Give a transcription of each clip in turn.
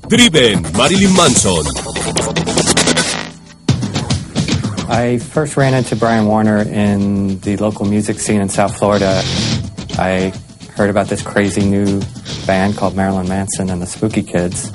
DrIven, Marilyn Manson. I first ran into Brian Warner in the local music scene in South Florida. I heard about this crazy new band called Marilyn Manson and the Spooky Kids.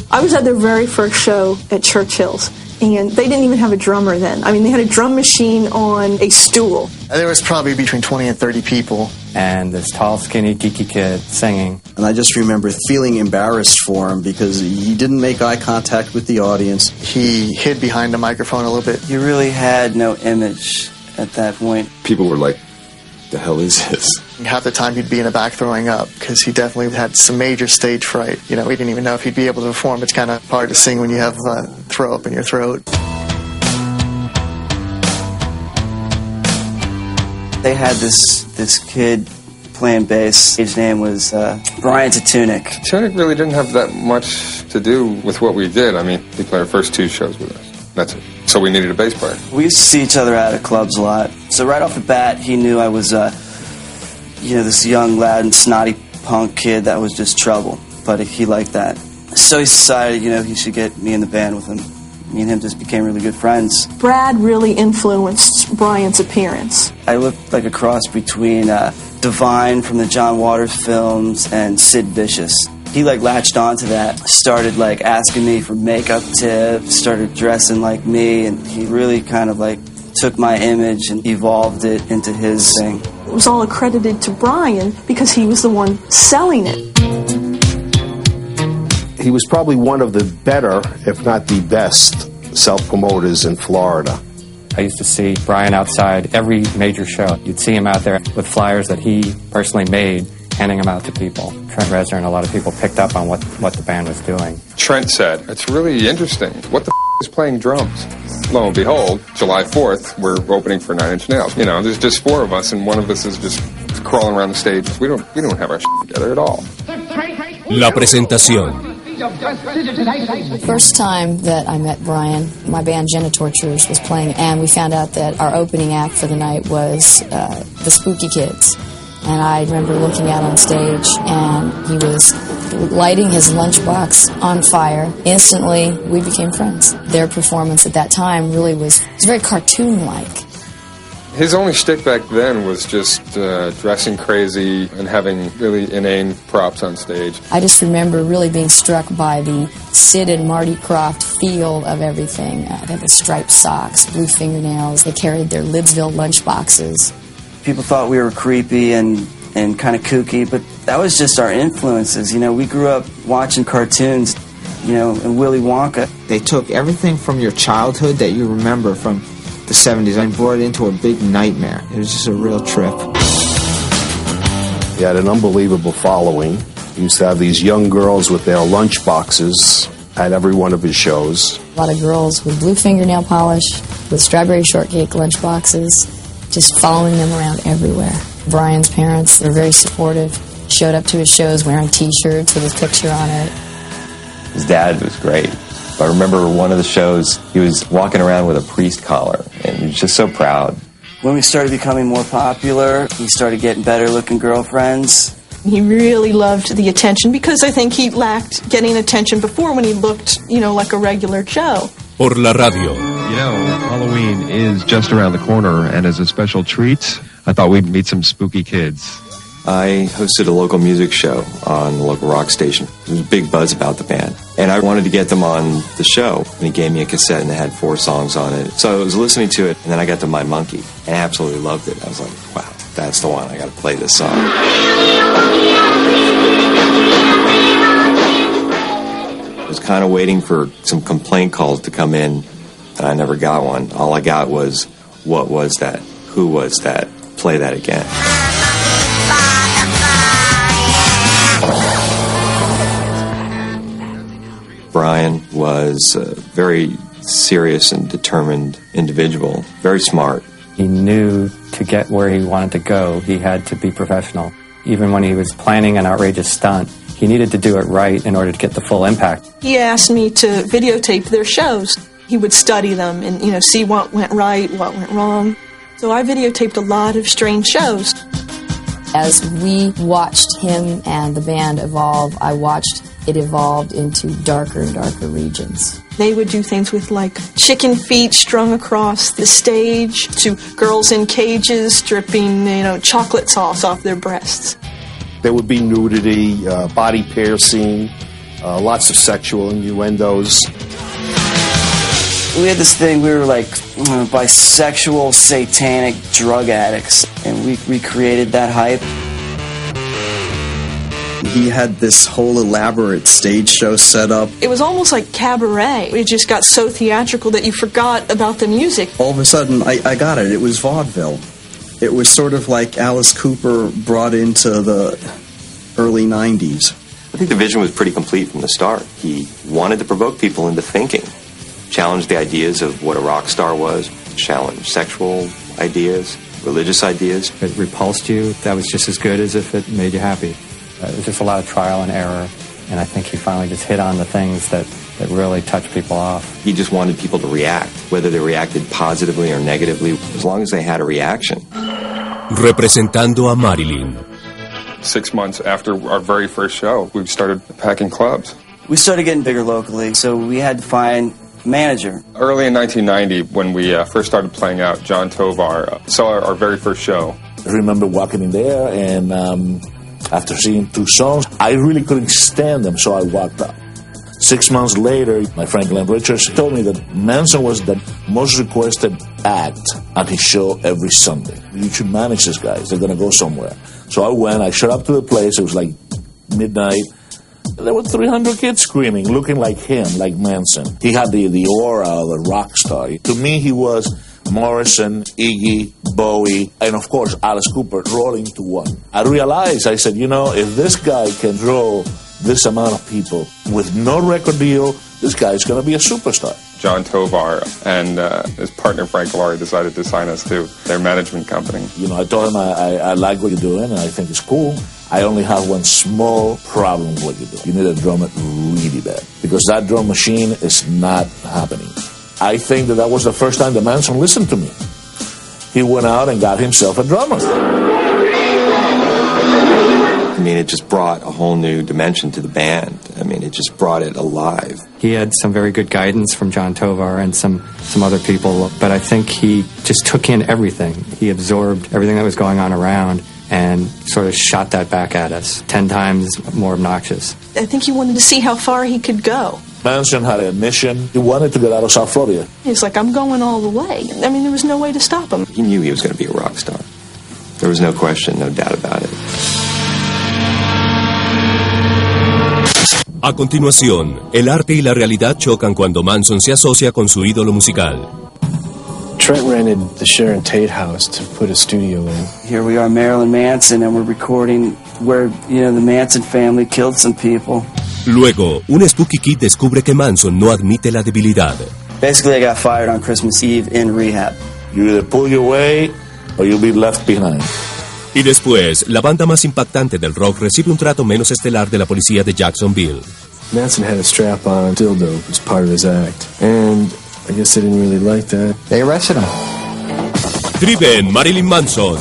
I was at their very first show at Churchill's, and they didn't even have a drummer then. I mean, they had a drum machine on a stool. There was probably between 20 and 30 people. And this tall, skinny, geeky kid singing. And I just remember feeling embarrassed for him because he didn't make eye contact with the audience. He hid behind the microphone a little bit. He really had no image at that point. People were like, the hell is this? Half the time he'd be in the back throwing up because he definitely had some major stage fright. You know, we didn't even know if he'd be able to perform. It's kind of hard to sing when you have throw up in your throat. They had this kid playing bass. His name was Brian Tunick. Tunick really didn't have that much to do with what we did. I mean, he played our first 2 shows with us. That's it. So we needed a bass player. We used to see each other out at clubs a lot. So right off the bat, he knew I was, this young, loud, and snotty punk kid that was just trouble. But he liked that. So he decided, he should get me in the band with him. Me and him just became really good friends. Brad really influenced Brian's appearance. I looked like a cross between Divine from the John Waters films and Sid Vicious. He latched onto that, started asking me for makeup tips, started dressing like me, and he really kind of took my image and evolved it into his thing. It was all accredited to Brian because he was the one selling it. He was probably one of the better, if not the best, self-promoters in Florida. I used to see Brian outside every major show. You'd see him out there with flyers that he personally made, handing them out to people. Trent Reznor and a lot of people picked up on what the band was doing. Trent said, it's really interesting. What the is playing drums? Lo and behold, July 4th, we're opening for 9 Inch Nails. There's just 4 of us, and one of us is just crawling around the stage. We don't have our shit together at all. La presentación. The first time that I met Brian, my band Genitorturers was playing, and we found out that our opening act for the night was the Spooky Kids. And I remember looking out on stage, and he was lighting his lunchbox on fire. Instantly, we became friends. Their performance at that time really was very cartoon-like. His only shtick back then was just dressing crazy and having really inane props on stage. I just remember really being struck by the Sid and Marty Krofft feel of everything. They had the striped socks, blue fingernails. They carried their Lidsville lunchboxes. People thought we were creepy and kind of kooky, but that was just our influences. We grew up watching cartoons, and Willy Wonka. They took everything from your childhood that you remember from the 70s and brought it into a big nightmare. It was just a real trip. He had an unbelievable following. He used to have these young girls with their lunch boxes at every one of his shows. A lot of girls with blue fingernail polish, with strawberry shortcake lunch boxes, just following them around everywhere. Brian's parents were very supportive, showed up to his shows wearing T-shirts with his picture on it. His dad was great. I remember one of the shows, he was walking around with a priest collar, and he was just so proud. When we started becoming more popular, he started getting better-looking girlfriends. He really loved the attention because I think he lacked getting attention before when he looked, like a regular Joe. Por la radio. Halloween is just around the corner, and as a special treat, I thought we'd meet some spooky kids. I hosted a local music show on the local rock station. There was a big buzz about the band. And I wanted to get them on the show. And he gave me a cassette and it had 4 songs on it. So I was listening to it, and then I got to My Monkey. And I absolutely loved it. I was like, wow, that's the one. I got to play this song. I was kind of waiting for some complaint calls to come in, and I never got one. All I got was, what was that? Who was that? Play that again. Brian was a very serious and determined individual, very smart. He knew to get where he wanted to go, he had to be professional. Even when he was planning an outrageous stunt, he needed to do it right in order to get the full impact. He asked me to videotape their shows. He would study them and, see what went right, what went wrong. So I videotaped a lot of strange shows. As we watched him and the band evolve, I watched it evolved into darker and darker regions. They would do things with like chicken feet strung across the stage, to girls in cages dripping, chocolate sauce off their breasts. There would be nudity, body piercing, lots of sexual innuendos. We had this thing, we were like bisexual, satanic drug addicts, and we recreated that hype. He had this whole elaborate stage show set up. It was almost like cabaret. It just got so theatrical that you forgot about the music. All of a sudden, I got it. It was vaudeville. It was sort of like Alice Cooper brought into the early 90s. I think the vision was pretty complete from the start. He wanted to provoke people into thinking, challenge the ideas of what a rock star was, challenge sexual ideas, religious ideas. If it repulsed you, that was just as good as if it made you happy. It was just a lot of trial and error, and I think he finally just hit on the things that really touched people off. He just wanted people to react, whether they reacted positively or negatively, as long as they had a reaction. Representando a Marilyn. 6 months after our very first show, we started packing clubs. We started getting bigger locally, so we had to find a manager. Early in 1990, when we first started playing out, John Tovar saw our very first show. I remember walking in there, and after seeing 2 songs, I really couldn't stand them, so I walked out. 6 months later, my friend Glenn Richards told me that Manson was the most requested act at his show every Sunday. You should manage these guys. They're going to go somewhere. So I went. I showed up to the place. It was like midnight. There were 300 kids screaming, looking like him, like Manson. He had the aura of a rock star. To me, he was Morrison, Iggy, Bowie, and of course Alice Cooper rolling into one. I realized, I said, if this guy can draw this amount of people with no record deal, this guy's going to be a superstar. John Tovar and his partner Frank Laurie decided to sign us to their management company. I told him I like what you're doing and I think it's cool. I only have one small problem with what you do. You need a drummer really bad, because that drum machine is not happening. I think that was the first time the Manson listened to me. He went out and got himself a drummer. I mean, it just brought a whole new dimension to the band. I mean, it just brought it alive. He had some very good guidance from John Tovar and some other people, but I think he just took in everything. He absorbed everything that was going on around and sort of shot that back at us, 10 times more obnoxious. I think he wanted to see how far he could go. Manson had a mission. He wanted to get out of South Florida. He's like, I'm going all the way. I mean, there was no way to stop him. He knew he was going to be a rock star. There was no question, no doubt about it. A continuación, el arte y la realidad chocan cuando Manson se asocia con su ídolo musical. Trent rented the Sharon Tate house to put a studio in. Here we are, Marilyn Manson, and we're recording where, the Manson family killed some people. Luego, un Spooky Kid descubre que Manson no admite la debilidad. Basically, I got fired on Christmas Eve in rehab. You either pull your way or you'll be left behind. Y después, la banda más impactante del rock recibe un trato menos estelar de la policía de Jacksonville. Manson had a strap-on dildo as part of his act, and I guess they didn't really like that. They arrested him. DrIven, Marilyn Manson.